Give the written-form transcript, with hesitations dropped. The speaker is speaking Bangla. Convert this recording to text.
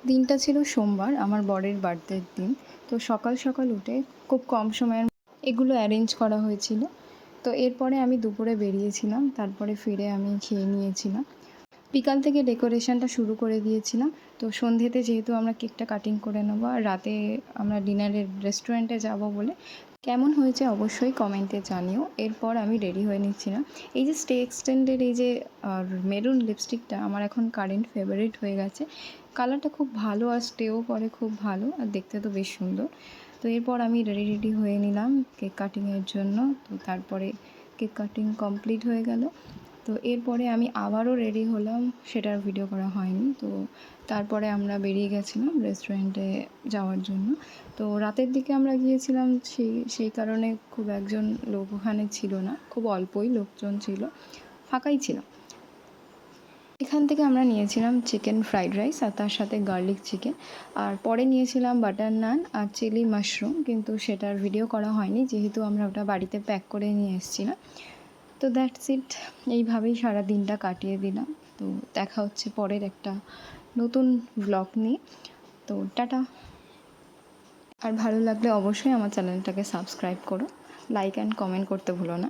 দিনটা ছিল সোমবার, আমার বরের বার্থডের দিন। তো সকাল সকাল উঠে খুব কম সময়ের এগুলো অ্যারেঞ্জ করা হয়েছিল। তো এরপরে আমি দুপুরে বেরিয়েছিলাম, তারপরে ফিরে আমি খেয়ে নিয়েছিলাম। বিকাল থেকে ডেকোরেশনটা শুরু করে দিয়েছিলাম। তো সন্ধ্যেতে যেহেতু আমরা কেকটা কাটিং করে নেবো আর রাতে আমরা ডিনারের রেস্টুরেন্টে যাব বলে, কেমন হয়েছে অবশ্যই কমেন্টে জানিও। এরপর আমি রেডি হয়ে নিচ্ছিলাম। এই যে স্টে এক্সটেন্ডের এই যে মেরুন লিপস্টিকটা আমার এখন কারেন্ট ফেভারিট হয়ে গেছে। কালারটা খুব ভালো আর স্টেও করে খুব ভালো আর দেখতে তো বেশ সুন্দর। তো এরপর আমি রেডি হয়ে নিলাম কেক কাটিংয়ের জন্য। তো তারপরে কেক কাটিং কমপ্লিট হয়ে গেল। তো এরপরে আমি আবারও রেডি হলাম, সেটার ভিডিও করা হয়নি। তো তারপরে আমরা বেরিয়ে গেছিলাম রেস্টুরেন্টে যাওয়ার জন্য। তো রাতের দিকে আমরা গিয়েছিলাম, সেই কারণে খুব একজন লোক ওখানে ছিল না, খুব অল্পই লোকজন ছিল, ফাঁকাই ছিল। এখান থেকে আমরা নিয়েছিলাম চিকেন ফ্রাইড রাইস আর তার সাথে গার্লিক চিকেন, আর পরে নিয়েছিলাম বাটার নান আর চিলি মাশরুম, কিন্তু সেটার ভিডিও করা হয়নি যেহেতু আমরা ওটা বাড়িতে প্যাক করে নিয়ে এসেছিলাম। তো দ্যাটস ইট, এইভাবেই সারা দিনটা কাটিয়ে দিলাম। তো দেখা হচ্ছে পরের একটা নতুন ব্লগ নিয়ে। তো টাটা। আর ভালো লাগলে অবশ্যই আমার চ্যানেলটাকে সাবস্ক্রাইব করো, লাইক অ্যান্ড কমেন্ট করতে ভুলো না।